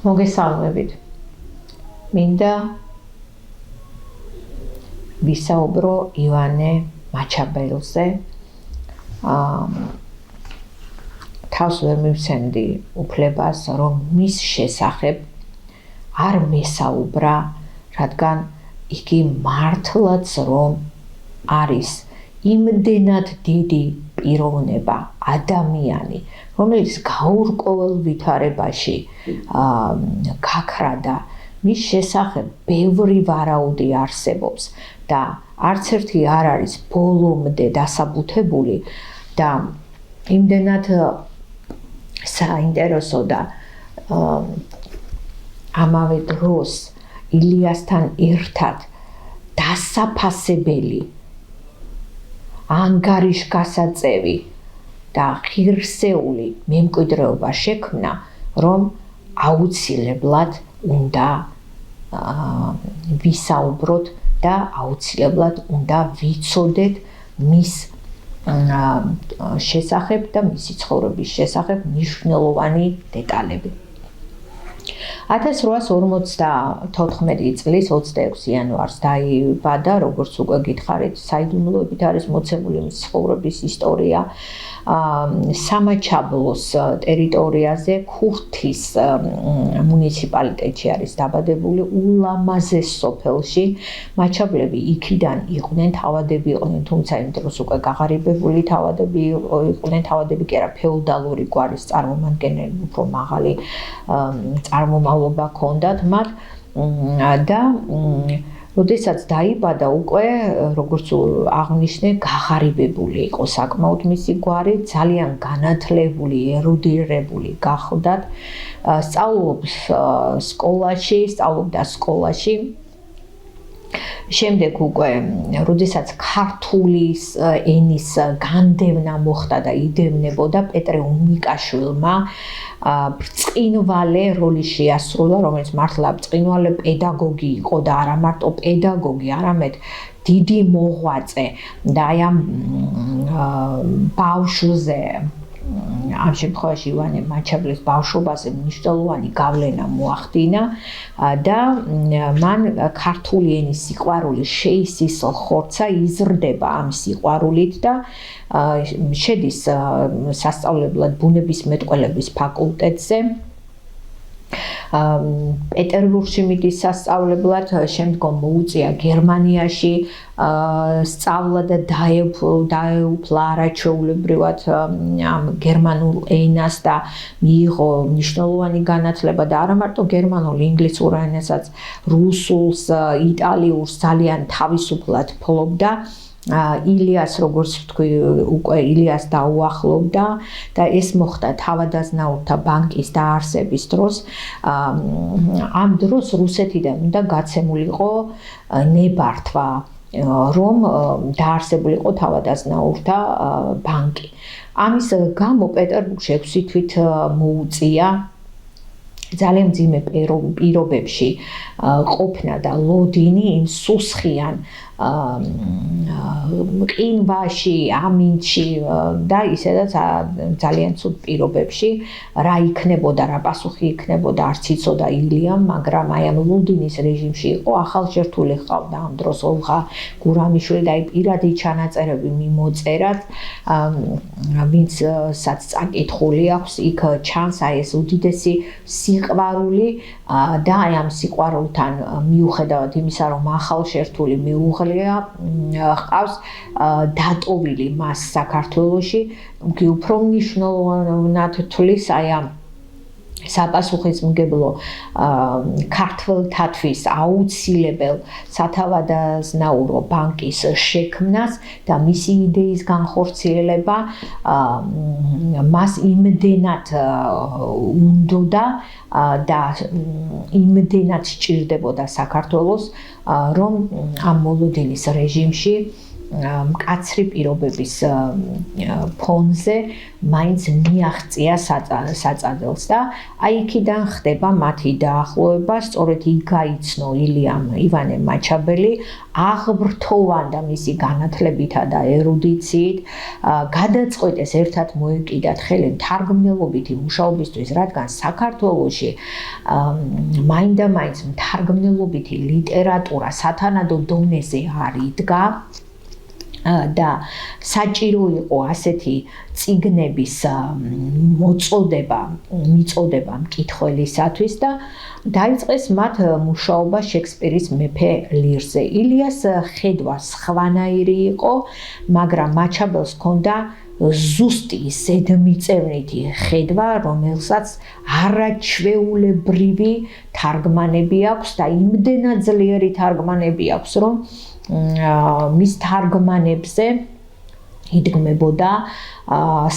მოგესალმებით. მინდა ვისაუბრო ივანე მაჩაბელზე. თავს ვერ მივცემდი უფლებას, რომ მის შესახებ არ მესაუბრა, რადგან იგი მართლაც რომ არის იმდენად დიდი პიროვნება, ადამიანი, რომელიც გაურკვეველ ვითარებაში გაქრა და მის შესახებ ბევრი ვარაუდი არსებობს და არც ერთი არ არის ბოლომდე დასაბუთებული და იმდენად საინტერესო და ამავე დროს ილიასთან ერთად დასაფასებელი ანგარიშგასაწევი და ღირსეული მემკვიდრეობა შექმნა, რომ აუცილებლად უნდა ვისაუბროთ და აუცილებლად უნდა ვიცოდეთ მის შესახებ და მისი ცხოვრების შესახებ მნიშვნელოვანი დეტალები. 1854 წლის 26 იანვარს დაიბადა, როგორც უკვე გითხარით, საიდუმლოებით არის მოცემული მის ცხოვრების ისტორია. სამაჩაბლოს ტერიტორიაზე ქურთის მუნიციპალიტეტში არის დაბადებული, ულამაზეს სოფელში. მაჩაბლები იქიდან იყვნენ, თავადები იყვნენ, თუმცა იმ დროს უკვე გაღარიბებული თავადები იყვნენ, თავადები კი არა, ფეოდალური გვარის წარმომადგენლები, უფრო მაღალი წარმომავლობა ჰქონდათ მათ და როდესაც დაიბადა უკვე, როგორც აღნიშნე, გაღარიბებული იყო საკმაოდ მისი გვარი, ძალიან განათლებული, ერუდირებული გახლდათ, სწავლობდა სკოლაში. შემდეგ უკვე, როდესაც ქართულის ენის განდევნა მოხდა და იდევნებოდა, პეტრე უმიკაშვილმა ბრწყინვალე როლი შეასრულა, რომელიც მართლა ბრწყინვალე პედაგოგი იყო და არა მარტო პედაგოგი, არამედ დიდი მოღვაწე და აი ამ ბავშვზე, ამ შემთხვევაში ივანე მაჩაბლის ბავშვობაზე მნიშვნელოვანი გავლენა მოახდინა და მან ქართული ენის სიყვარული შეისისხლხორცა, იზრდება ამ სიყვარულით და შედის სასწავლებლად ბუნებისმეტყველების ფაკულტეტზე. პეტერბურგში მიდის სასწავლებლად, შემდგომ მოუწია გერმანიაში სწავლა და დაეუფლა არაჩვეულებრივად ამ გერმანულ ენას და მიიღო მნიშვნელოვანი განათლება და არა მარტო გერმანულ, ინგლისურ ენასაც, რუსულს, იტალიურს ძალიან თავისუფლად ფლობდა. ილიას, როგორც ვთქვი, უკვე ილიას დაუახლოვდა და ეს მოხდა თავადაზნაურთა ბანკის დაარსების დროს. ამ დროს რუსეთიდან უნდა გაცემულიყო ნებართვა, რომ დაარსებულიყო თავადაზნაურთა ბანკი. ამის გამო პეტერბურგში 6 თვით მოუწია ძალიან მძიმე პირობებში ყოფნა და ლოდინი იმ სუსხიან მყინვარში, ამინდში და ისედაც ძალიან ცუდ პირობებში რა იქნებოდა, რა პასუხი იქნებოდა, არც იცოდა ილიამ, მაგრამ აი ამ ლოდინის რეჟიმში იყო, ახალშერთული ჰყავდა ამ დროს ოლღა გურამიშვილი და აი პირადი ჩანაწერები მიმოწერათ, ვინცაც წაკითხული აქვს, იქ ჩანს აი ეს უდიდესი სიყვარული და აი ამ სიყვარულთან მიუხედავად იმისა, რომ ახალშერთული მიუღლია ჰყავს დატოვილი მას საქართველოში, უფრო მნიშვნელოვნად თვლის აი ამ საპასუხისმგებლო ქართველთათვის აუცილებელ სათავადაზნაურო ბანკის შექმნას და მისი იდეის განხორციელება მას იმდენად უნდოდა და იმდენად სჭირდებოდა საქართველოს, რომ ამ მოლოდინის რეჟიმში მკაცრი პირობების ფონზე მაინც მიაღწია საწადელს და აი იქიდან ხდება მათი დაახლოება, სწორედ იქ გაიცნო ივანე მაჩაბელი აღბრთოვანდა მისი განათლებითა და ერუდიციით, გადაწყვეტეს ერთად მოეკიდათ ხელი მთარგმნელობითი მუშაობისთვის, რადგან საქართველოში მაინდა-მაინც მთარგმნელობითი ლიტერატურა სათანადო დონეზე არ იდგა და საჭირო იყო ასეთი წიგნების მიწოდება მკითხველისათვის და დაიწყეს მათ მუშაობა შექსპირის მეფე ლირზე. ილიას ხედვა სხვანაირი იყო, მაგრამ მაჩაბელს ჰქონდა ზუსტი ზედმიწევნითი ხედვა, რომელსაც არაჩვეულებრივი თარგმანები აქვს და იმდენად ძლიერი თარგმანები აქვს, რომ მის თარგმანებზე იდგმებოდა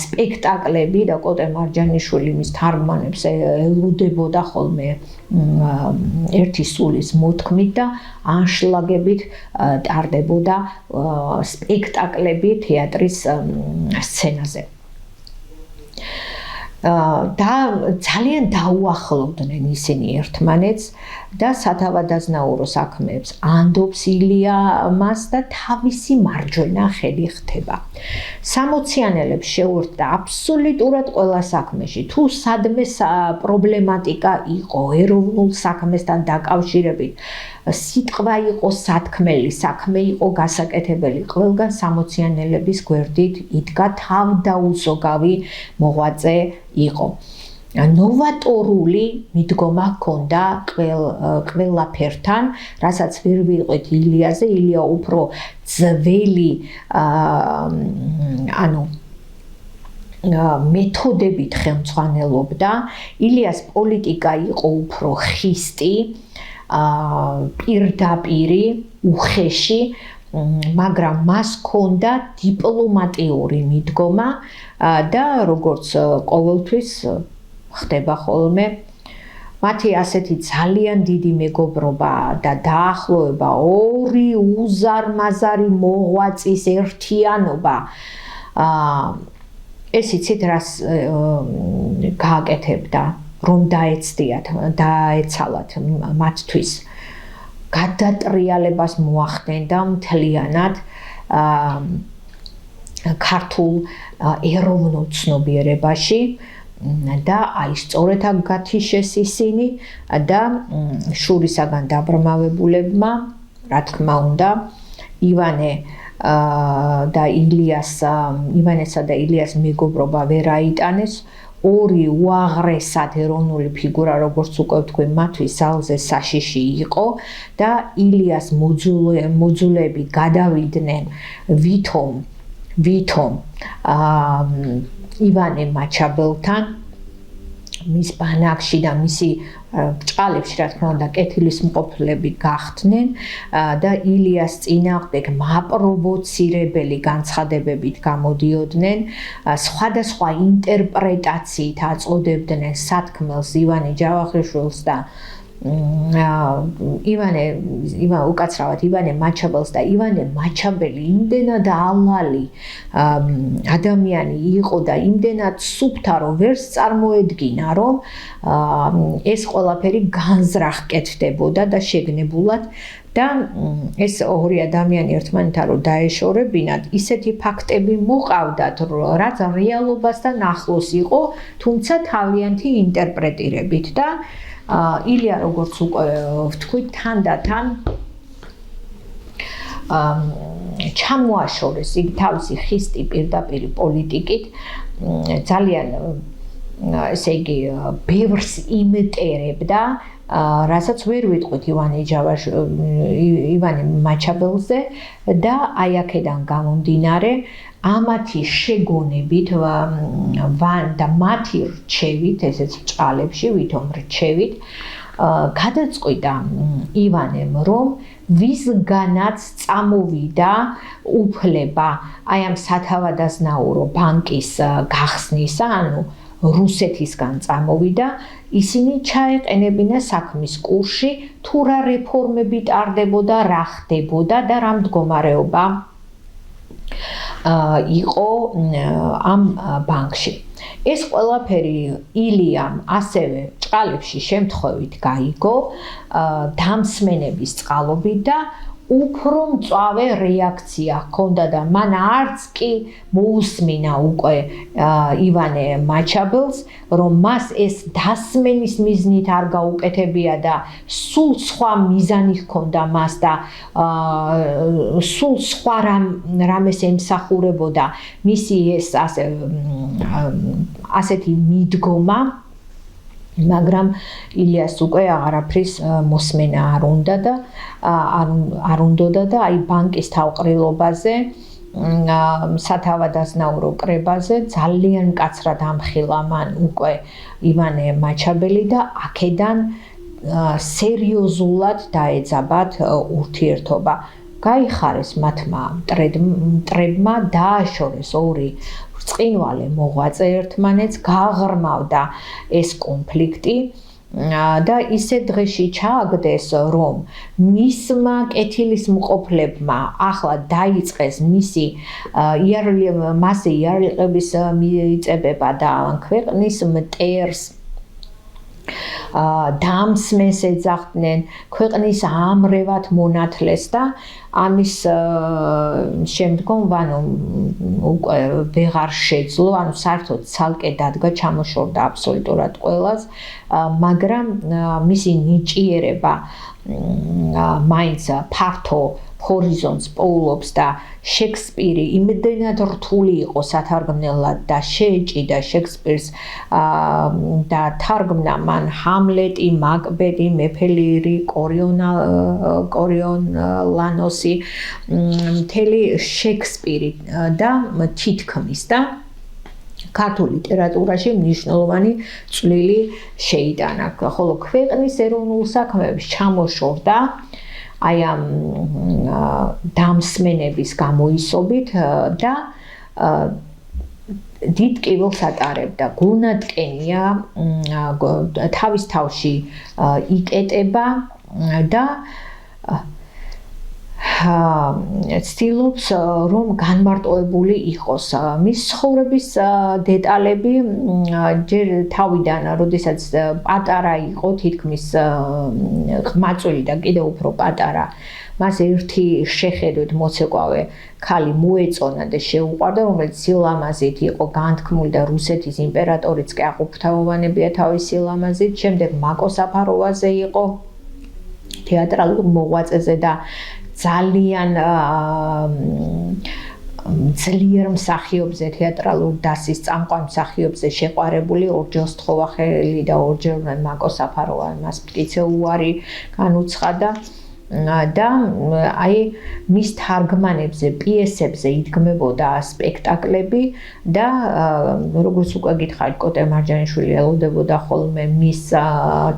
სპექტაკლები და კოტე მარჯანიშვილი მის თარგმანებს ელოდებოდა ხოლმე ერთი სულის მოთქმით და ანშლაგებით ტარდებოდა სპექტაკლები თეატრის სცენაზე. და ძალიან დაუახლოვდნენ ისინი ერთმანეთს და სათავადაზნაურო საქმეებს ანდობს ილიამას და თავისი მარჯვენა ხელი ხდება. 60-იანელებს შეუერთდა აბსოლუტურად ყველა საქმეში. თუ სადმე პრობლემატიკა იყო ეროვნულ საქმესთან დაკავშირებით, სიტყვა იყო სათქმელი, საქმე იყო გასაკეთებელი, ყველგან 60-იანელების გვერდით იდგა თავდაუზოგავი მოღვაწე იყო. ნოვატორული მიდგომა ჰქონდა ყველაფერთან, რასაც ვერ ვიყვეთ ილიაზე, ილია უფრო ძველი მეთოდებით ხელმძღვანელობდა. ილიას პოლიტიკა იყო უფრო ხისტი, პირდაპირი, უხეში, მაგრამ მას ჰქონდა დიპლომატიური მიდგომა და როგორც ყოველთვის ხდება ხოლმე მათი ასეთი ძალიან დიდი მეგობრობა და დაახლოება, ორი უზარმაზარი მოღვაწის ერთიანობა. ეს იცით რას გააკეთებდა, რომ დაეცალათ მათთვის. გადატრიალებას მოახდენდა მთლიანად ქართულ ეროვნულ ცნობიერებაში და აი სწორედ აქ გათიშეს ისინი და შურისაგან დაბრმავებულებმა, რა თქმა უნდა, ივანესა და ილიას მეგობრობა ვერ აიტანეს. ორი უაღრესად ეროვნული ფიგურა, როგორც უკვე ვთქვი, მათთვის ძალზე საშიში იყო და ილიას მოძულეები გადავიდნენ ვითომ ივანე მაჩაბელთან მის ბანაკში და მისი ბრჭყალებში, რა თქმა უნდა, კეთილისმყოფლები გახდნენ და ილიას წინააღმდეგ მაპროვოცირებელი განცხადებებით გამოდიოდნენ, სხვადასხვა ინტერპრეტაციით აწოდებდნენ სათქმელს ივანე ჯავახიშვილს და ივანე მაჩაბელს და ივანე მაჩაბელი იმდენად ალალი ადამიანი იყო და იმდენად სუფთა, რომ ვერც წარმოედგინა, რომ ეს ყველაფერი განზრახ კეთდებოდა და შეგნებულად და ეს ორი ადამიანი ერთმანეთთან რომ დაეშორებინათ, ისეთი ფაქტები მოყავდათ, რაც რეალობასთან ახლოს იყო, თუმცა თავიანთი ინტერპრეტირებით და ილია, როგორც უკვე ვთქვით, თანდათან ჩამოაშორეს იგი თავისი ხისტი პირდაპირი პოლიტიკით, ძალიან ესე იგი ბევრს იმტერებდა, რასაც ვერ ვიტყვით ივანე მაჩაბელზე და აი აქედან გამომდინარე ამათი შეგონებით და მათი რჩევით, ესეც ბრჭყალებში, ვითომ რჩევით, გადაწყვიტა ივანემ, რომ ვისგანაც წამოვიდა უფლება აი ამ სათავადაზნაურო ბანკის გახსნისა, ანუ რუსეთისგან წამოვიდა, ისინი ჩაეყენებინა საქმის კურსში, თუ რა რეფორმები ტარდებოდა, რა ხდებოდა და რა მდგომარეობა იყო ამ ბანკში. ეს ყველაფერი ილიამ ასევე ჭყალებში შემთხვევით გაიგო დამსმენების წყალობით და უფრო მწვავე რეაქცია ჰქონდა და მან არც კი მოусმინა უკვე ივანე მაჩაბელს, რომ მას ეს დასმენის მიზნით არ გაუკეთებია და სულ სხვა მიზანი ჰქონდა მას და სულ სხვა რამეს ემსახურებოდა მისი ეს ასეთი მიდგომა, მაგრამ ილიას უკვე აღარაფრის მოსმენა არ უნდოდა და აი ბანკის თავყრილობაზე, სათავადაზნაურო კრებაზე ძალიან მკაცრად ამხილა მან უკვე ივანე მაჩაბელი და აქედან სერიოზულად დაეძაბათ ურთიერთობა. გაიხარეს მათმა მტრებმა, დააშორეს ორი ბრწყინვალე მოღვაწე ერთმანეთს, გააღრმავდა ეს კონფლიქტი და ისე დღეში ჩააგდეს, რომ მისმა კეთილისმყოფლებმა ახლა დაიწყეს მასზე იარაღების მიწებება და ქვეყნის მტერს დამსმენს ეძახდნენ, ქვეყნის ამრევად მონათლეს და ამის შემდგომ უკვე ვეღარ შეძლო, საერთოდ ცალკე დადგა, ჩამოშორდა აბსოლუტურად ყველას, მაგრამ მისი ნიჭიერება მაინც ფართო ჰორიზონტს პოულობს და შექსპირი იმდენად რთული იყო სათარგმნელად და შეეჭიდა შექსპირს და თარგმნა მან ჰამლეტი, მაკბეტი, მეფე ლირი, კორიოლანოსი, მთელი შექსპირი და თითქმის და ქართულ ლიტერატურაში მნიშვნელოვანი წვლილი შეიტანა, ხოლო ქვეყნის ეროვნულ საქმეებში ჩამოშორდა აი ამ დამსმენების გამოისობით და დიდ კიბოს ატარებდა. გულნათკენია თავის თავში იკეტება და ცდილობს რომ განმარტოებული იყოს. მის ცხოვრების დეტალები ჯერ თავიდან, როდესაც პატარა იყო, თითქმის ყმაწვილი და კიდევ უფრო პატარა, მას ერთი შეხედვით მოცეკვავე ქალი მოეწონა და შეუყვარდა, რომელიც სილამაზით იყო განთქმული და რუსეთის იმპერატორიც კი აყუფთავოვანებია თავის სილამაზით. შემდეგ მაკო საფაროვაზე იყო თეატრალურ მოღვაწეზე და ძალიან ძლიერ მსახიობზე, თეატრალურ დასის წამყვან მსახიობზე შეყვარებული, ორჯერ სთხოვა ხელი და ორჯერ მაკო საფაროვა მას მტკიცე უარი განუცხადა და აი მის თარგმანებზე, პიესებზე იდგმებოდა სპექტაკლები და როგორც უკვე გითხარით, კოტე მარჯანიშვილი ელოდებოდა ხოლმე მის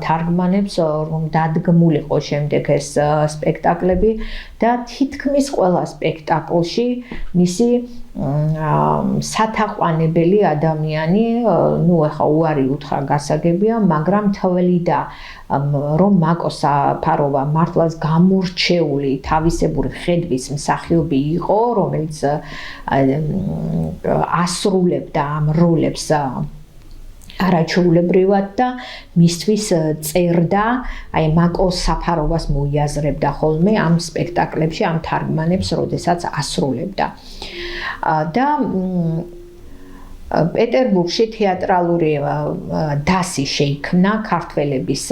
თარგმანებს, რომ დადგმულიყო შემდეგ ეს სპექტაკლები და თითქმის ყველა სპექტაკლში მისი სათაყვანებელი ადამიანი, ეხა უარი უთხრა გასაგებია, მაგრამ თვლიდა რომ მაკო საფაროვა მართლაც გამორჩეული თავისებური ხედვის მსახიობი იყო, რომელიც ასრულებდა ამ როლებს არაჩვეულებრივად და მისთვის წერდა, აი მაკო საფაროვას მოიაზრებდა ხოლმე ამ სპექტაკლებში, ამ თარგმანებს, როდესაც ასრულებდა. და პეტერბურგში თეატრალური დასი შეიქმნა ქართველების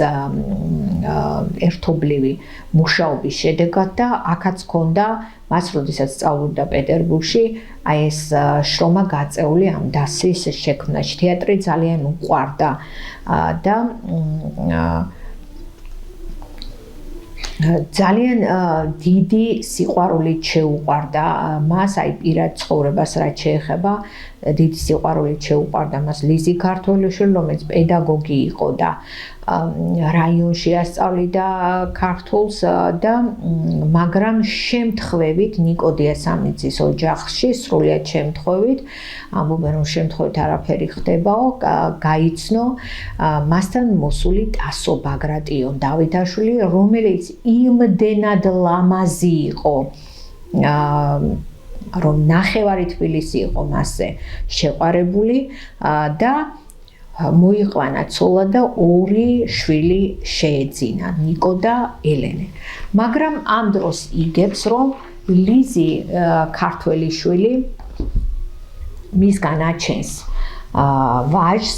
ერთობლივი მუშაობის შედეგად და აქაც ჰქონდა მას, როდესაც სწავლობდა პეტერბურგში, აი ეს შრომა გაწეული ამ დასის შექმნაში. თეატრი ძალიან უყვარდა და ძალიან დიდი სიყვარულით შეუყვარდა მას, აი პირად ცხოვრებას რაც შეეხება, დიდი სიყვარულით შეუყვარდა მას ლიზი ქართველიშვილი, რომელიც პედაგოგი იყო და რაიონში ასწავლიდა ქართულს და მაგრამ შემთხვევით ნიკოდია სამნიცის ოჯახში, სრულიად შემთხვევით, ამბობენ რომ შემთხვევით არაფერი ხდებაო, გაიცნო მასთან მოსული ტასო ბაგრატიონ დავითაშვილი, რომელიც იმდენად ლამაზი იყო რომ ნახევარი თბილისი იყო მასზე შეყვარებული და მოიყვანა ცოლა და 2 შვილი შეეძინა, ნიკო და ელენე. მაგრამ ამ დროს იგებს, რომ ლიზი ქართველი შვილი მისგან აჩენს ვაჟს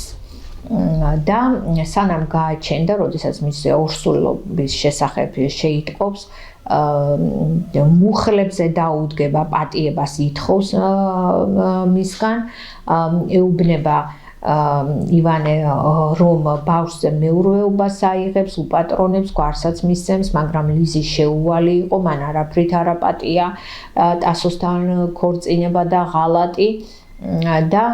და სანამ გააჩენდა, როდესაც მის ორსულობის შესახებ შეიტყობს, მუხლებზე დაუდგება, პატიებას ითხოვს მისგან, ეუბნება ივანე რომ ბავშვზე მეურვეობას აიღებს, უპატრონებს, გვარსაც მისცემს, მაგრამ ლიზი შეუვალი იყო, მან არაფრით არ აპატია ტასოსთან ქორწინება და ღალატი და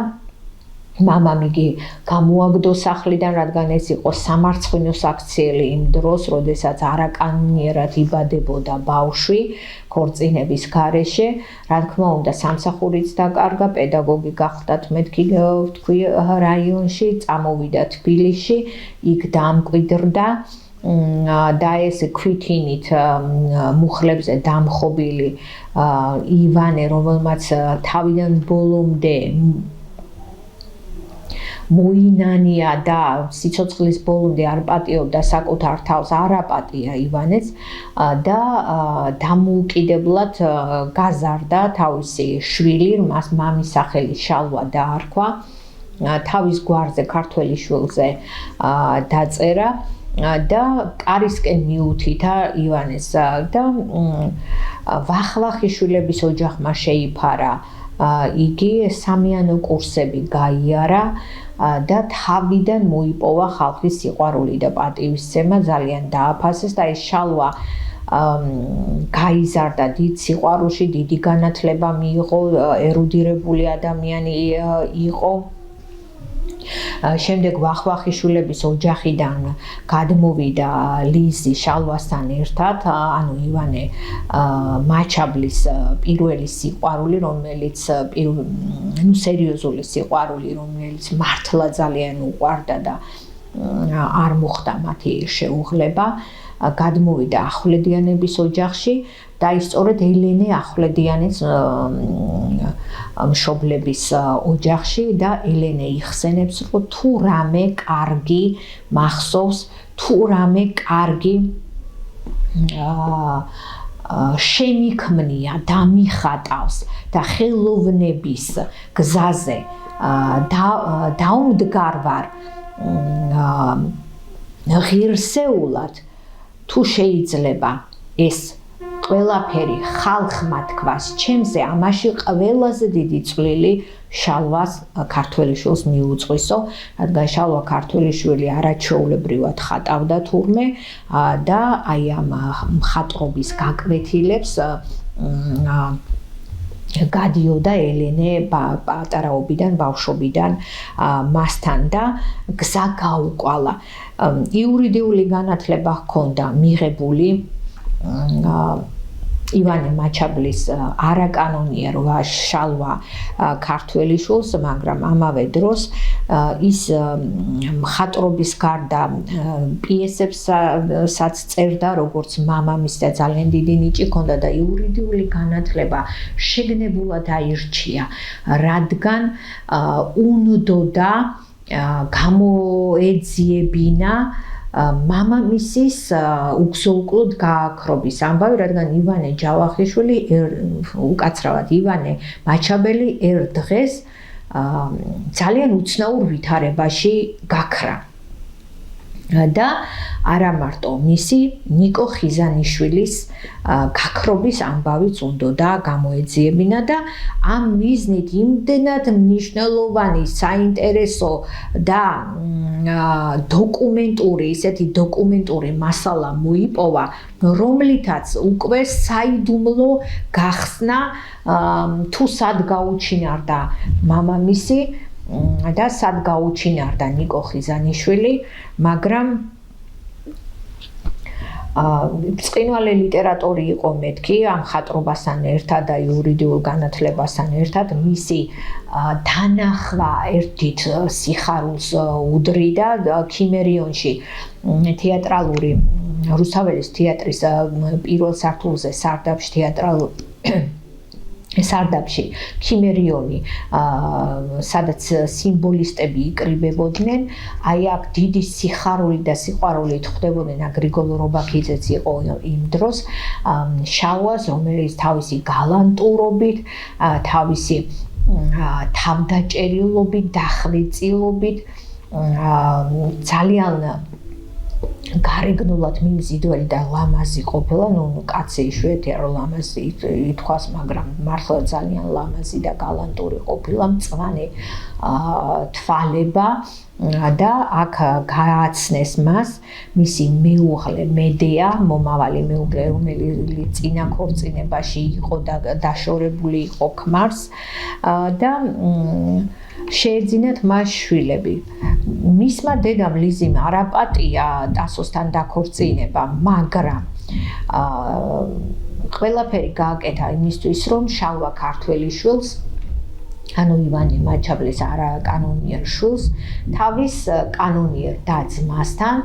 მამამ იგი გამოაგდო სახლიდან, რადგან ეს იყო სამარცხვინოს აქციელი იმ დროს, როდესაც არაკანონიერად იბადებოდა ბავშვი ქორწინების გარეშე. რა თქმა უნდა, სამსახურიც დაკარგა, პედაგოგი გახდა მეთქი თქვი რაიონში, წამოვიდა თბილისში, იქ დამკვიდრდა და ეს ქვითინით მუხლებზე დამხობილი ივანე, რომელმაც თავიდან ბოლომდე მოინანია და სიცოცხლის ბოლომდე არ პატიობდა საკუთარ თავს, არ აპატია ივანეს და დამოუკიდებლად გაზარდა თავისი შვილი, მას მამის სახელი შალვა დაარქვა, თავის გვარზე ქართველი შვილზე დაწერა და კარისკენ მიუთითა ივანეს და ვახლახი შვილების ოჯახმა შეიფარა. იგი სამიანო კურსები გაიარა და თავიდან მოიპოვა ხალხის სიყვარული და პატივისცემა, ძალიან დააფასეს და ეს შალვა გაიზარდა დიდ სიყვარულში, დიდი განათლება მიიღო, ერუდირებული ადამიანი იყო. შემდეგ ვახვახიშვილების ოჯახიდან გადმოვიდა ლიზი შალვასთან ერთად, ანუ ივანე მაჩაბლის პირველი სიყვარული, რომელიც სერიოზული სიყვარული, რომელიც მართლა ძალიან უყვარდა და არ მოხდა მათი შეუღლება, გადმოვიდა ახვლედიანების ოჯახში და სწორედ ელენე ახვლედიანის მშობლების ოჯახში და ელენე იხსენებს, რომ თუ რამე კარგი მახსოვს, თუ რამე კარგი შემიქმნია და მიხატავს და ხელოვნების გზაზე დაუმდგარ ვარ ღირსეულად, თუ შეიძლება ეს ყველაფერი ხალხმა თქვას ჩემზე, ამაში ყველაზე დიდი წვლილი შალვას ქართველიშვილს მიუძღვისო, რადგან შალვა ქართველიშვილი არაჩვეულებრივად ხატავდა თურმე და აი ამ მხატვრობის გაკვეთილებს გადიოდა ელენე პატარაობიდან, ბავშვობიდან მასთან და გზა გაუკვალა. იურიდიული განათლება ჰქონდა მიღებული ივანე მაჩაბლის არაკანონიერ ვაჟ შალვა ქართველიშვილს, მაგრამ ამავე დროს ის მხატვრობის გარდა პიესებსაც წერდა, როგორც მამამისი და ძალიან დიდი ნიჭი ჰქონდა და იურიდიული განათლება შეგნებულად აირჩია, რადგან უნდოდა გამოეძიებინა მამამისის უგზო-უკვლოდ გააქრობის ამბავი, რადგან ივანე ჯავახიშვილი უკაცრავად ივანე მაჩაბელი ერთ დღეს ძალიან უცნაურ ვითარებაში გაქრა და არა მარტო მისი ნიკო ხიზანიშვილის გაქრობის ამბავიც უნდოდა გამოეძიებინა და ამ მიზნით იმდენად მნიშვნელოვანი, საინტერესო და ისეთი დოკუმენტური მასალა მოიპოვა, რომლითაც უკვე საიდუმლო გახსნა თუ სად გაუჩინარდა მამამისი და სად გაუჩინარდა ნიკო ხიზანიშვილი, მაგრამ ბრწყინვალე ლიტერატორი იყო მეთქი ამ ხატრობასთან ერთად და იურიდიულ განათლებასთან ერთად, მისი დანახვა ერთით სიხარულს უდრიდა ქიმერიონში თეატრალური რუსთაველის თეატრის პირველ სართულზე სარდაფში თეატრალურ სარდაფში ქიმერიონი სადაც სიმბოლისტები იკრიბებოდნენ აი აქ დიდი სიხარული და სიყვარულით ხვდებოდნენ გრიგოლ რობაქიძეც იყო იმ დროს შალვას რომელიც თავისი გალანტურობით თავისი თავდაჭერილობით დახვეწილობით ძალიან გარეგნულად მიმზიდველი და ლამაზი ყოფილა, კაცი იშვიათია რომ ლამაზი ითქვას, მაგრამ მართლა ძალიან ლამაზი და გალანტური ყოფილა, მწვანე თვალება და აქ გააცნეს მას მისი მეუღლე მედეა, მომავალი მეუღლე, რომელიც წინა ქორწინებაში იყო და დაშორებული იყო ქმარს და შეეძინათ მას შვილები. მისმა დედამ ლიზიმ არაპატია ტასოსთან დაქორწინება, მაგრამ ყველაფერი გააკეთა იმისთვის, რომ შალვა ქართველიშვილს, ანუ ივანე მაჩაბლის არაკანონიერ შვილს, თავის კანონიერ და-ძმასთან,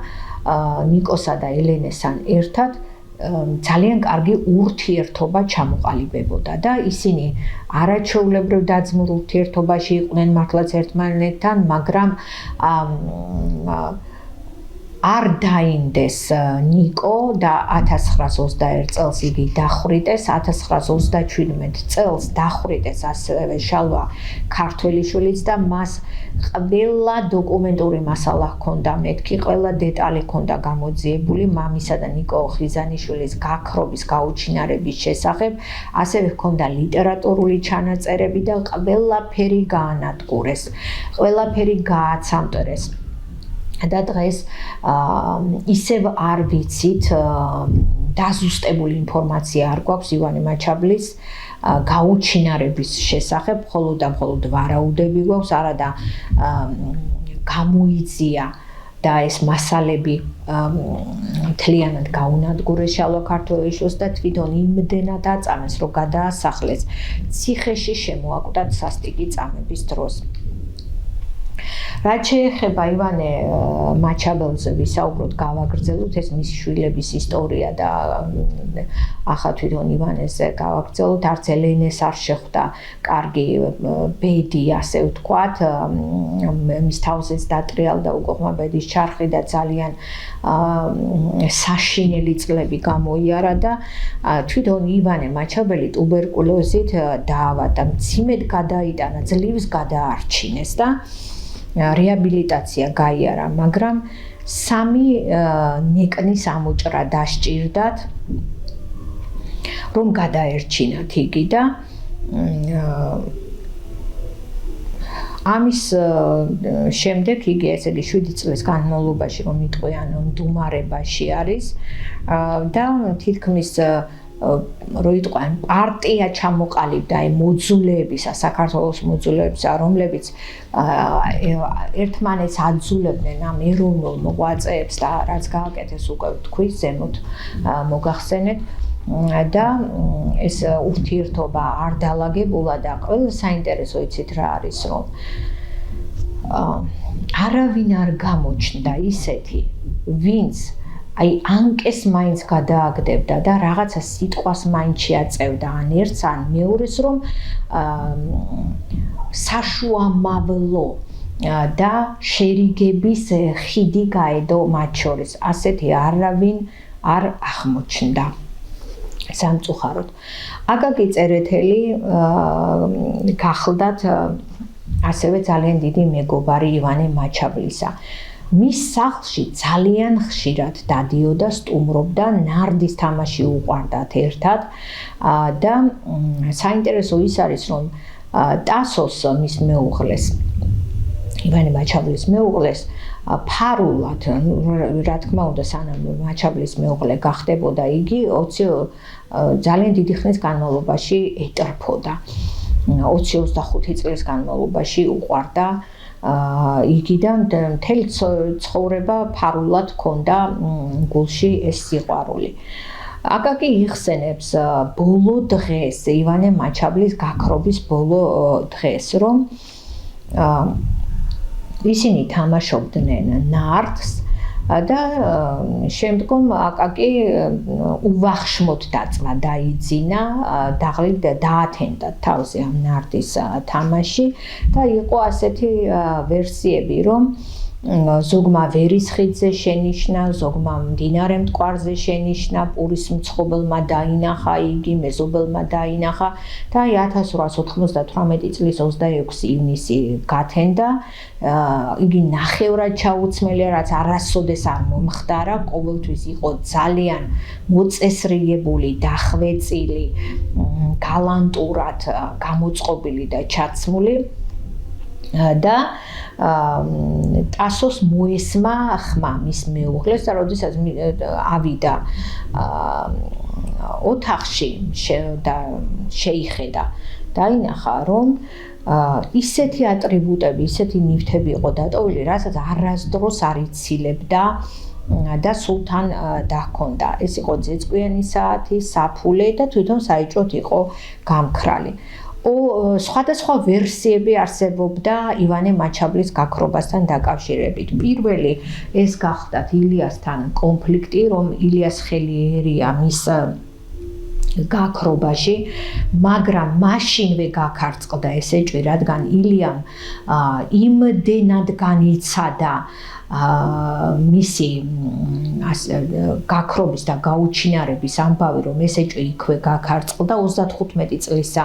ნიკოსა და ელენესთან ერთად ძალიან კარგი ურთიერთობა ჩამოყალიბებოდა და ისინი არაჩვეულებრივ დაძმულ ურთიერთობაში იყვნენ მართლაც ერთმანეთთან, მაგრამ არ დაინდეს ნიკო და 1921 წელს იგი დახვრიტეს, 1937 წელს დახვრიტეს ასევე შალვა ქართველიშვილიც და მას ყველა დოკუმენტური მასალა ჰქონდა მეთქი, ყველა დეტალი ჰქონდა გამოძიებული მამისა და ნიკო ხიზანიშვილის გაქრობის გაუჩინარების შესახებ, ასევე ჰქონდა ლიტერატურული ჩანაწერები და ყველაფერი გაანადგურეს, ყველაფერი გააცამტვრეს. და დღეს ისევ არ ვიცით დაზუსტებული ინფორმაცია არ გვაქვს ივანე მაჩაბლის გაუჩინარების შესახებ, მხოლოდ და მხოლოდ ვარაუდები გვაქვს, არადა გამოიწია და ეს მასალები მთლიანად გაუნადგურეს შალვა ქართველიშვილს და თვითონ იმდენად აწამეს, რომ გადაასახლეს ციხეში შემოაკვდათ სასტიკი წამების დროს. რაც შეეხება ივანე მაჩაბელზე ვისაუბროთ, გავაგრძელოთ ეს მისი შვილების ისტორია და ახლა თვითონ ივანეზე გავაგრძელოთ, არც ელენეს არ შეხვდა კარგი ბედი, ასე ვთქვათ, მის თავზეც დატრიალდა უკვე ბედის ჩარხი და ძალიან საშინელი წლები გამოიარა და თვითონ ივანე მაჩაბელი ტუბერკულოზით დაავადდა, მძიმედ გადაიტანა, ძლივს გადაარჩინეს და რეაბილიტაცია გაიარა, მაგრამ 3 ნეკნის ამოჭრა დასჭირდათ, რომ გადაერჩინათ იგი და ამის შემდეგ იგი ესე იგი 7 წლის განმავლობაში რომ იტყვიან მდუმარებაში არის და თითქმის რო იტყვიან პარტია ჩამოყალიბდა აი მოძულეებისა, საქართველოს მოძულეებისა, რომლებიც ერთმანეთს აძულებდნენ ამ ეროვნულ მოღვაწეებს და რაც გააკეთეს უკვე თქვი ზემოთ მოგახსენეთ და ეს ურთიერთობა არ დაალაგებულა და ყველა საინტერესო იცით რა არის, რომ არავინ არ გამოჩნდა ისეთი, ვინც აი ანკეს მაინც გადააგდებდა და რაღაცა სიტყვას მაინც შეაწევდა ან ერთს ან მეორეს, რომ საშუამავლო და შერიგების ხიდი გაედო მათ შორის. ასეთი არავინ არ აღმოჩნდა. სამწუხაროდ. აკაკი წერეთელი გახლდათ ასევე ძალიან დიდი მეგობარი ივანე მაჩაბლისა. მის სახლში ძალიან ხშირად დადიოდა, სტუმრობდა, ნარდის თამაში უყვარდათ ერთად და საინტერესო ის არის, რომ ტასოს მის მეუღლეს, ივანე მაჩაბლის მეუღლეს ფარულად, რა თქმა უნდა, სანამ მაჩაბლის მეუღლე გახდებოდა, იგი ძალიან დიდი ხნის განმავლობაში ეტრფოდა. 20-25 წლის განმავლობაში უყვარდა იგი და მთელი ცხოვრება ფარულად ჰქონდა გულში ეს სიყვარული. აკაკი იხსენებს ბოლო დღეს, ივანე მაჩაბლის გაქრობის ბოლო დღეს, რომ ისინი თამაშობდნენ ნარდს და შემდგომ აკაკი უვახშმოდ დაწვა დაიძინა, დაათენდა თავზე ამ ნარდის თამაში და იყო ასეთი ვერსიები, რომ ზოგმა ვერის ხიდზე შენიშნა, ზოგმა მდინარე მტკვარზე შენიშნა, პურის მცხობელმა დაინახა იგი, მეზობელმა დაინახა და 1898 წლის 26 ივნისი გათენდა. იგი ნახევრად ჩაუცმელი, რაც არასოდეს არ მომხდარა, ყოველთვის იყო ძალიან მოწესრიგებული, დახვეწილი, გალანტურად გამოწყობილი და ჩაცმული. და ტასოს მოესმა ხმა მის მეუღლეს და როდესაც ავიდა ოთახში და შეიხედა, დაინახა, რომ ისეთი ატრიბუტები, ისეთი ნივთები იყო დატოვილი, რასაც არასდროს არ ცილებდა და სულთან დაჰქონდა. ეს იყო ძეწკვიანი საათი, საფულე და თვითონ საიჭროდ იყო გამქრალი. სხვადასხვა ვერსიები არსებობდა ივანე მაჩაბლის გაქრობასთან დაკავშირებით. პირველი ეს გახდათ ილიასთან კონფლიქტი, რომ ილიას ხელი ერია მის გაქრობაში, მაგრამ მაშინვე გაქარწყდა ეს ეჭვი, რადგან ილიამ იმდენად განიცადა მისი გაქრობის და გაუჩინარების ამბავი, რომ ეს ეჭვი იქვე გაქარწყდა. 35 წლისა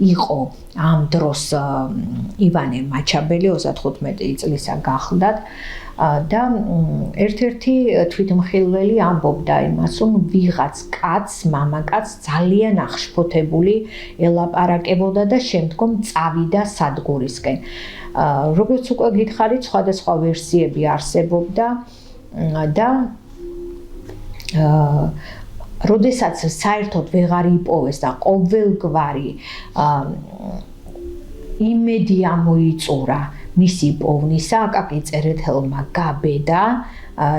იყო ამ დროს ივანე მაჩაბელი, 35 წლისა გახლდათ და ერთ-ერთი თვითმხილველი ამბობდა იმას, რომ ვიღაც კაცს, მამაკაცს ძალიან აღშფოთებული ელაპარაკებოდა და შემდგომ წავიდა სადგურისკენ. როგორც უკვე გითხარით, სხვადასხვა ვერსიები არსებობდა და როდესაც საერთოდ ვეღარ იპოვეს და ყოველგვარი იმედი ამოიწურა მისი პოვნისა, აკაკი წერეთელმა გაბედა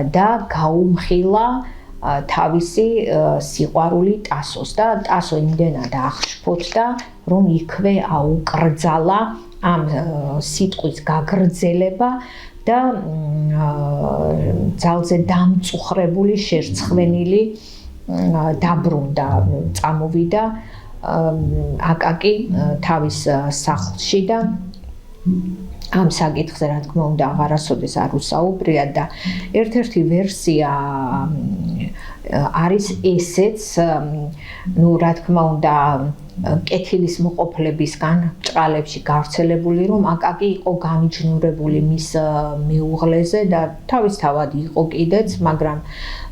და გაუმხილა თავისი სიყვარული ტასოს და ტასო იმდენად აღშფოთდა, რომ იქვე აუკრძალა ამ სიტყვის გაგრძელება და ძალზე დამწუხრებული, შერცხვენილი დაბრუნდა, წამოვიდა აკაკი თავის სახლში და ამ საკითხზე რა თქმა უნდა აღარასოდეს არ უსაუბრია და ერთ-ერთი ვერსია არის ესეც, ну, რა თქმა უნდა, კეთილის მოყოფლებისგან ჭყალებში გავრცელებული, რომ აკაკი იყო გამიჯნურებული მის მეუღლეზე და თავისთავად იყო კიდეც, მაგრამ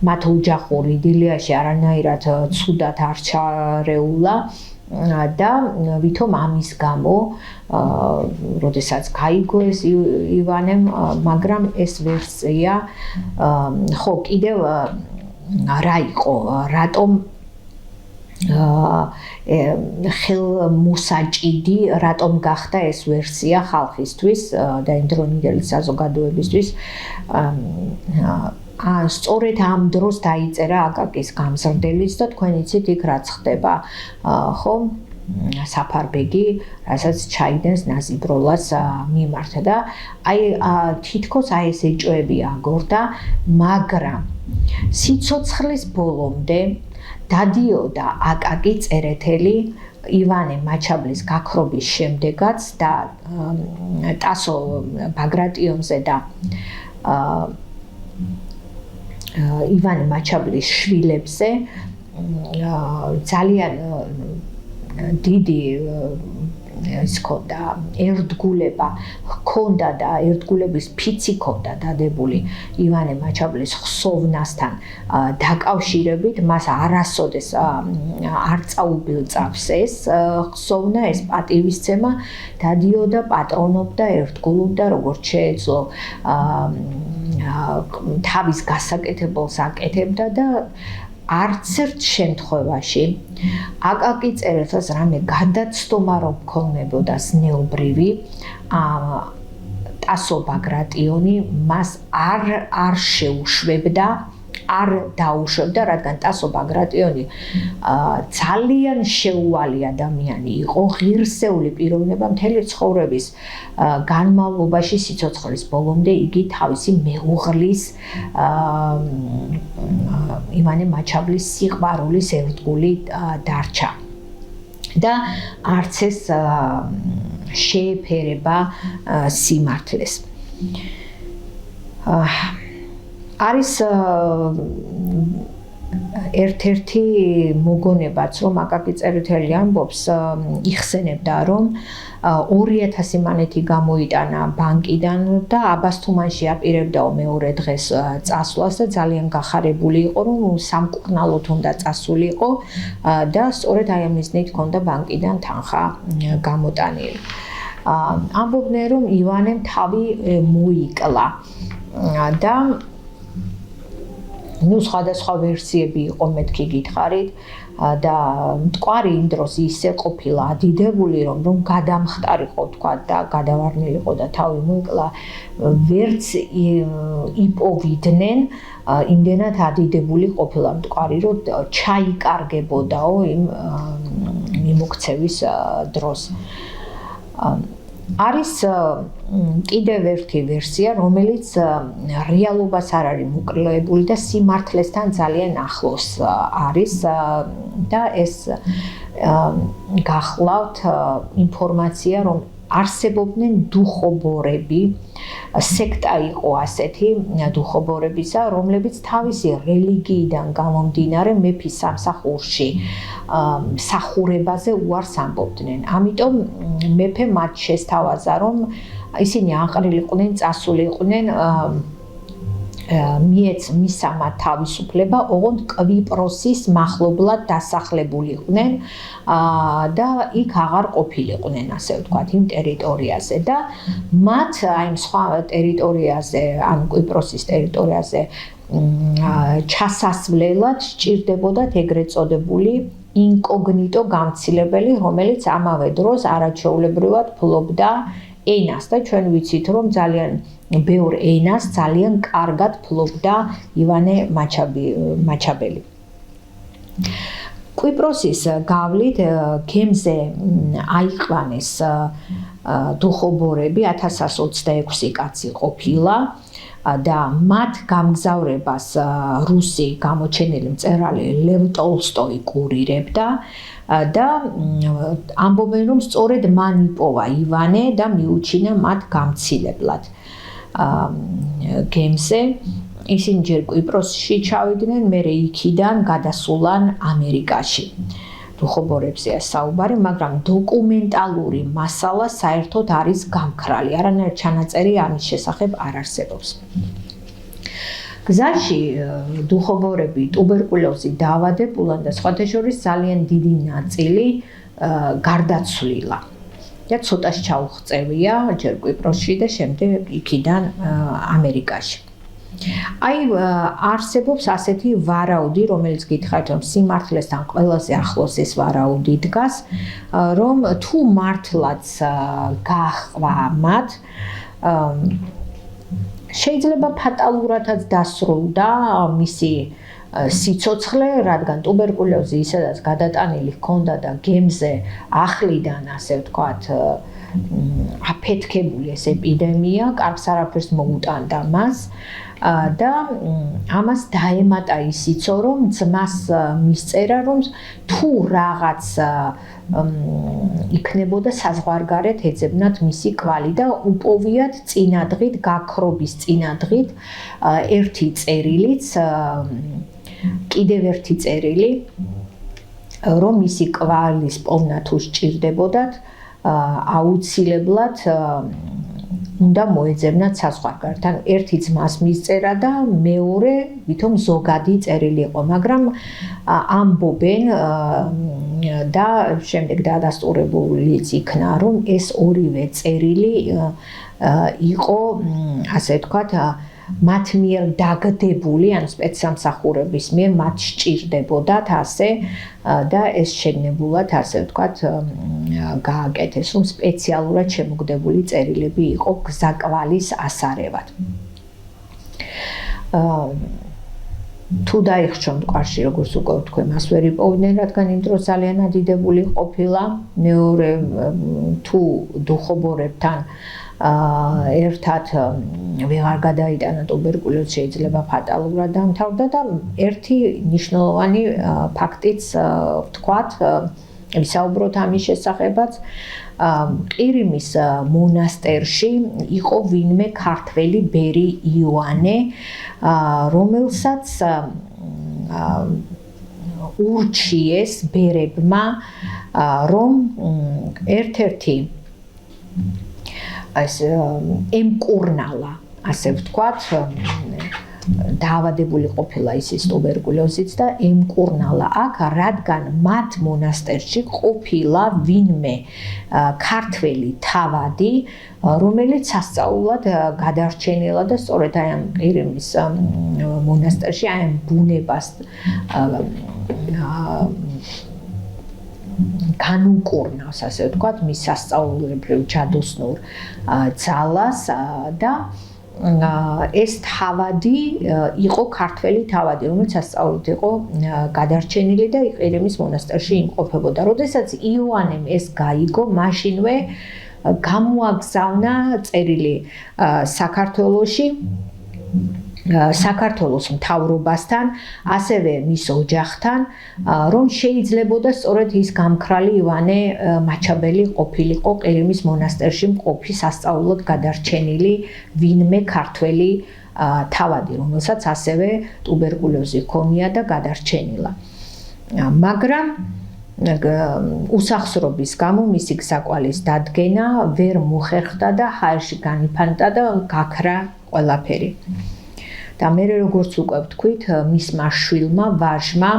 მათ ოჯახური დილიაში არანაირად ცუდად არ ჩარეულა და ვითომ ამის გამო, როდესაც გაიგო ეს ივანემ, მაგრამ ეს ვერსია ხო კიდევ რა იყო, რატომ ხელმოსაჭიდი, რატომ გახდა ეს ვერსია ხალხისთვის და იმდროინდელი საზოგადოებისთვის. სწორედ ამ დროს დაიწერა აკაკის გამზრდელიც და თქვენ იცით იქ რაც ხდება, ხო? საფარბეგი, რასაც ჩაიდენს ნაზიბროლას მიმართ და აი თითქოს აი ეს ეჭვები აგორდა, მაგრამ სიცოცხლის ბოლომდე დადიოდა აკაკი წერეთელი ივანე მაჩაბლის გაქრობის შემდეგაც და ტასო ბაგრატიონზე და ივანე მაჩაბლის შვილებზე ძალიან დიდი ის ქონდა ერთგულება, ქონდა და ერთგულების ფიცი ქონდა დადებული ივანე მაჩაბლის ხსოვნასთან დაკავშირებით, მას არასოდეს არ წაუბილწავს ეს ხსოვნა, ეს პატივისცემა, დადიოდა, პატრონობდა, ერთგულობდა, როგორც შეეძლო თავის გასაკეთებელს აკეთებდა და არც ერთ შემთხვევაში აკაკი წერეთელს რამე გადაცდომა რომ ქონებოდა ზნეობრივი, ტასო ბაგრატიონი მას არ შეუშვებდა არ დაუშვებდა, რადგან ტასო ბაგრატიონი ძალიან შეუვალი ადამიანი იყო, ღირსეული პიროვნება მთელი ცხოვრების განმავლობაში სიცოცხლის ბოლომდე იგი თავისი მეუღლის ივანე მაჩაბლის სიყვარულის ერთგული დარჩა. და არც ეს შეეფერება სიმართლეს. არის ერთ-ერთი მოგონებაც, რომ აკაკი წერეთელი ამბობს, იხსენებდა, რომ 2000 მანეთი გამოიტანა ბანკიდან და აბასთუმანში აპირებდაო მეორე დღეს წასვლას და ძალიან გახარებული იყო, რომ სამკურნალოდ უნდა წასულიყო და სწორედ აი ამ მიზნით ჰქონდა ბანკიდან თანხა გამოტანილი. ამბობდნენ, რომ ივანემ თავი მოიკლა და სხვადასხვა ვერსიები იყო, მეთქი გითხარით და მტკვარი იმ დროს ისე ყოფილა ადიდებული, რომ გადამხტარიყო თქვა და გადავარნილიყო და თავი მოიკლა, ვერც იპოვიდნენ, იმდენად ადიდებული ყოფილა მტკვარი, რომ ჩაიკარგებოდაო იმ მიმოქცევის დროს. არის კიდევ ერთი ვერსია, რომელიც რეალობას არ არის მოკვლეული და სიმართლესთან ძალიან ახლოს არის და ეს გახლავთ ინფორმაცია, რომ არსებობდნენ დუხობორები, სექტა იყო ასეთი დუხობორებისა, რომლებიც თავისი რელიგიიდან გამომდინარე მეფის სამსახურში მსახურებაზე უარს ამბობდნენ. ამიტომ მეფე მათ შესთავაზა, რომ ისინი აყრილიყვნენ, წასულიყვნენ მისცა მათ თავისუფლება, ოღონდ კვიპროსის მახლობლად დასახლებულიყვნენ და იქ აღარ ყოფილიყვნენ, ასე ვთქვათ, იმ ტერიტორიაზე და მათ აი სხვა ტერიტორიაზე, ანუ კვიპროსის ტერიტორიაზე ჩასასვლელად სჭირდებოდათ ეგრეთ წოდებული ინკოგნიტო გამცილებელი, რომელიც ამავე დროს არაჩვეულებრივად ფლობდა ენას და ჩვენ ვიცით, რომ ძალიან ბევრ ენას ძალიან კარგად ფლობდა ივანე მაჩაბელი. კვიპროსის გავლით გემზე აიყვანეს დუხობორები, 1126 კაცი ყოფილა და მათ გამგზავრებას რუსი გამოჩენილი მწერალი ლევ ტოლსტოი კურირებდა და ამბობენ, რომ სწორედ მან იპოვა ივანე და მიუჩინა მათ გამცილებლად გემზე. ისინი ჯერ კვიპროსში ჩავიდნენ, მერე იქიდან გადასულან ამერიკაში. დუხობორებზეა საუბარი, მაგრამ დოკუმენტალური მასალა საერთოდ არის გამქრალი, არანაირი ჩანაწერი ამის შესახებ არ არსებობს. გზაში დუხობორები ტუბერკულოზით დაავადებულან და სხვათა შორის ძალიან დიდი ნაწილი გარდაცვლილა. და ცოტას ჩაუღწევია ჯერ კვიპროსში და შემდეგ იქიდან ამერიკაში. აი არსებობს ასეთი ვარაუდი, რომელიც გითხარით, რომ სიმართლესთან ყველაზე ახლოს ეს ვარაუდი დგას, რომ თუ მართლაც გაჰყვა მათ, შეიძლება ფატალურადაც დასრულდა მისი სიცოცხლე, რადგან ტუბერკულოზი ისედაც გადატანილი ჰქონდა და გემზე ახლიდან, ასე ვთქვათ, აფეთქებული ეს ეპიდემია, კარგს არაფერს მოუტანდა მას და ამას დაემატა ისიც, რომ ძმას მისწერა, რომ თუ რაღაც იქნებოდა საზღვარგარეთ ეძებნათ მისი კვალი და უპოვიათ წინადღით, გაქრობის წინადღით ერთი წერილიც, კიდევ ერთი წერილი, რომ მისი კვალის პოვნა თუ სჭირდებოდათ, აუცილებლად უნდა მოეძებნათ საზღვარგარეთ. ან ერთი ძმას მისწერა და მეორე ვითომ ზოგადი წერილი იყო, მაგრამ ამბობენ და შემდეგ დადასტურებულიც იქნა, რომ ეს ორივე წერილი იყო, ასე ვთქვათ, მათ მიერ დაგდებული, ან სპეცსამსახურების მიერ მათ სჭირდებოდათ ასე და ეს შეგნებულად, ასე ვთქვათ, გააკეთეს, რომ სპეციალურად შემოგდებული წერილები იყო გზაკვალის ასარევად. თუ დაიხშო მტკვარში, როგორც უკვე ვთქვი, მას ვერ იპოვდნენ, რადგან იმ დროს ძალიან ადიდებული ყოფილა. მეორე, თუ დუხობორებთან ერთად ვეღარ გადაიტანა ტუბერკულოზი, შეიძლება ფატალურად დამთავრდა და ერთი მნიშვნელოვანი ფაქტიც ვთქვათ, ვისაუბროთ ამის შესახებაც. ყირიმის მონასტერში იყო ვინმე ქართველი ბერი იოანე, რომელსაც ურჩიეს ბერებმა, რომ ერთ-ერთი ემკურნალა, ასე ვთქვათ, დაავადებული ყოფილა ისიც ტუბერკულოზით და ემკურნალა აქ, რადგან მათ მონასტერში ყოფილა ვინმე ქართველი თავადი, რომელიც სასწაულად გადარჩენილა და სწორედ აი ამ ყირიმის მონასტერში, აი ამ ბუნებას განუკურნავს, ასე ვთქვათ, მის სასწაულებრივ ჯადოსნურ ძალას და ეს თავადი იყო ქართველი თავადი, რომელიც სასწაულად იყო გადარჩენილი და ყირიმის მონასტერში იმყოფებოდა. როდესაც იოანემ ეს გაიგო, მაშინვე გამოაგზავნა წერილი საქართველოში, საქართველოს მთავრობასთან, ასევე მის ოჯახთან, რომ შეიძლებოდა სწორედ ის გამქრალი ივანე მაჩაბელი ყოფილიყო ყირიმის მონასტერში მყოფი სასწაულად გადარჩენილი ვინმე ქართველი თავადი, რომელსაც ასევე ტუბერკულოზი ჰქონია და გადარჩენილა. მაგრამ უსახსრობის გამო მისი საყვალის დადგენა ვერ მოხერხდა და ჰაერში განიფანტა და გაქრა ყველაფერი. და მე როგორც უკვე ვთქვით, მისმა შვილმა, ვაჟმა,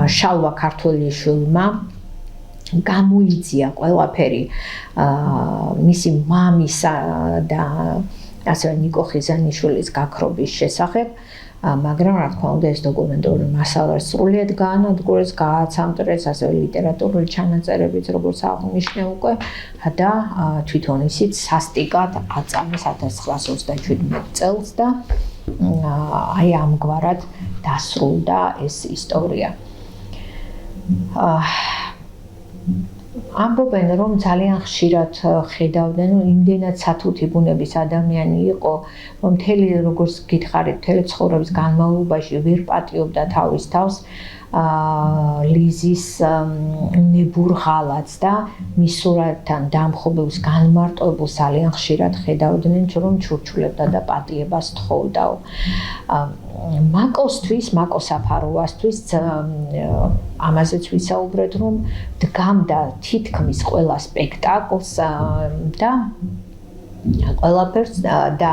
შალვა ქართველიშვილმა გამოიწია ყველაფერი მისი მამისა და ასევე ნიკო ხიზანიშვილის გაქრობის შესახებ, მაგრამ რა თქმა უნდა ეს დოკუმენტური მასალა სრულიად გაანადგურეს, გააცამტრეს, ასევე ლიტერატურული ჩანაწერებიც, როგორც აღნიშნე უკვე და თვითონ ისიც სასტიკად აწამეს 1927 წელს და აი ამგვარად დასრულდა ეს ისტორია. ამბობენ, რომ ძალიან ხშირად ხედავდნენ, იმდენად სათუთი ბუნების ადამიანი იყო, რომ მთელი როგორც გითხარით, მთელი ცხოვრების განმავლობაში ვერ პატიობდა თავის თავს ლიზის ნებურ ღალატს და მის სურათთან დამხობილს განმარტოებულს ძალიან ხშირად ხედავდნენ, რომ ჩურჩულებდა და პატიებას თხოვდაო. მაკოსთვის, მაკო საფაროვასთვის ამაზეც ვისაუბრეთ, რომ დგამდა თითქმის ყველა სპექტაკლს და ყველაფერს და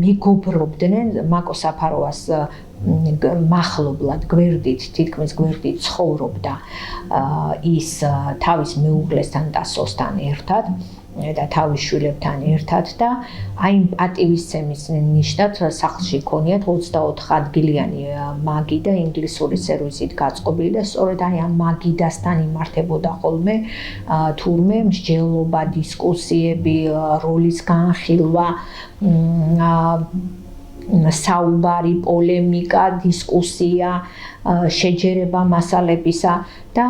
მეგობრობდნენ მაკო საფაროვას მახლობლად გვერდით, თითქმის გვერდით ცხოვრობდა ის თავის მეუღლესთან და სოსთან ერთად და თავის შვილებთან ერთად და აი პატივისცემის ნიშნად სახლში ჰქონიათ 24 ადგილიანი მაგი და ინგლისური სერვისით გაწყობილი და სწორედ აი ამ მაგიდასთან იმართებოდა ხოლმე თურმე მსჯელობა, დისკუსიები, როლის განხილვა, საუბარი, პოლემიკა, დისკუსია, შეჯერება მასალებისა და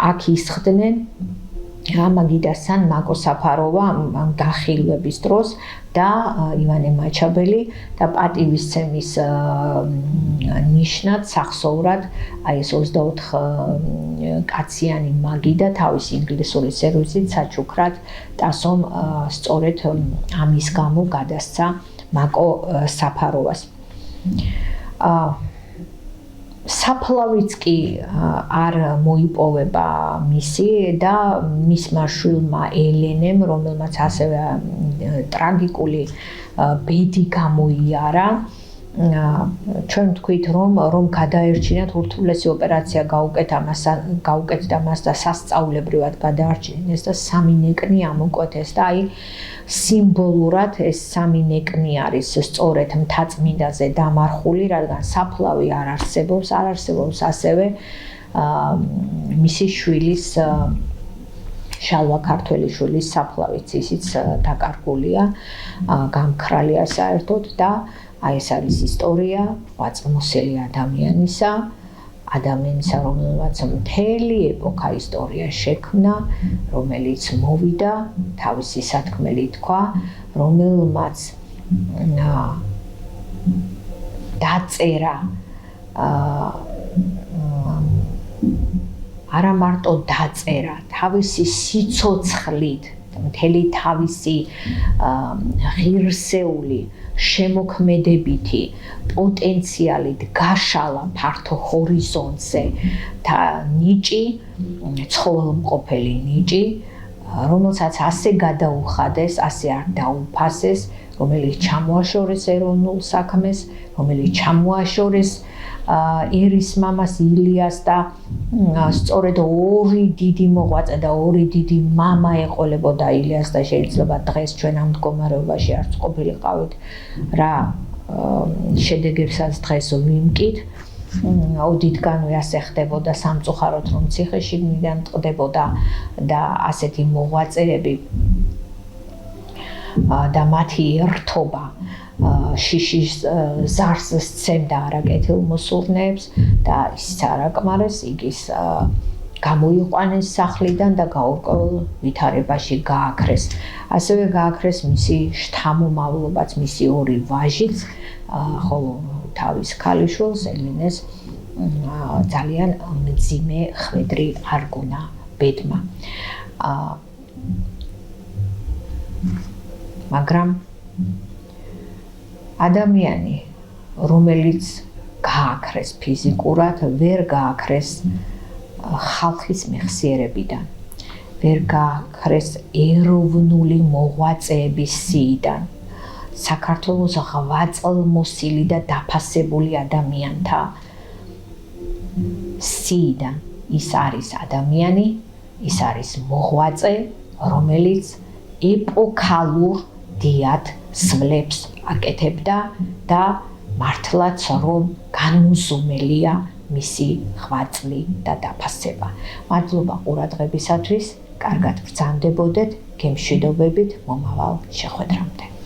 აქ ისხდნენ მაგიდასთან მაკო საფაროვა გახილვების დროს და ივანე მაჩაბელი და პატივისცემის ნიშნად სახსოვრად აი ეს 24 კაციანი მაგი და თავის ინგლისური სერვისით საჩუქრად ტასომ სწორედ ამის გამო გადასცა მაკო საფაროვას. საფლავიც კი არ მოიპოვება მისი და მისმა შვილმა ელენემ, რომელმაც ასევე ტრაგიკული ბედი გამოიარა. ჩვენ ვთქვით, რომ გადაერჩინათ ურთულესი ოპერაცია გაუკეთდა მას და სასწაულებრივად გადაარჩინეს და სამი ნეკნი ამოკვეთეს და აი სიმბოლურად ეს სამი ნეკნი არის სწორედ მთაწმინდაზე დამარხული, რადგან საფლავი არ არსებობს ასევე მისი შვილის შალვა ქართველიშვილის საფლავიც ისიც დაკარგულია, გამქრალია საერთოდ და აი ეს არის ისტორია ღვაწლმოსილი ადამიანისა, რომელმაც მთელი ეპოქა ისტორია შექმნა, რომელიც მოვიდა, თავისი სათქმელი თქვა, რომელმაც დაწერა არა მარტო დაწერა, თავისი სიცოცხლით, მთელი თავისი ღირსეული შემოქმედებითი პოტენციალით გაშალა ფართო ჰორიზონტზე და ნიჭი, ცხოველმყოფელი ნიჭი, რომელსაც ასე გადაუხადეს, ასე არ დაუფასეს, რომელიც ჩამოაშორეს ეროვნულ საქმეს, რომელიც ჩამოაშორეს ერის მამას ილიას და სწორედ ორი დიდი მოღვაწე და ორი დიდი მამა ეყოლებოდა ილიას და შეიძლება დღეს ჩვენ ამ მდგომარეობაში არც ყოფილიყავით რა შედეგებსაც დღეს ვიმკით. ოდითგანვე ასე ხდებოდა სამწუხაროდ, რომ ციხე-შიგნიდან ტყდებოდა და ასეთი მოღვაწეები და მათი ერთობა შიშის ზარს სცემდა არაკეთილ მოსურნეებს და ისიც არაკმარეს, იგის გამოიყვანეს სახლიდან და გაურკვეველ ვითარებაში გააქრეს. ასევე გააქრეს მისი შთამომავლობაც, მისი ორი ვაჟიც, ხოლო თავის ქალიშვილს ელინეს ძალიან მძიმე ხვედრი არ გუნა ბედმა. მაგრამ ადამიანი, რომელიც გააქრეს ფიზიკურად, ვერ გააქრეს ხალხის მეხსიერებიდან, ვერ გააქრეს ეროვნული მოღვაწეების სიიდან, საქართველოს ღვაწლმოსილი და დაფასებული ადამიანთა სიიდან. ის არის ადამიანი, ის არის მოღვაწე, რომელიც ეპოქალურ დიად სვლებს აკეთებდა და მართლაც რომ განუზომელია მისი ღვაწლი და დაფასება. მადლობა ყურადღებისათვის, კარგად ბრძანდებოდეთ, გემშვიდობებით მომავალ შეხვედრამდე.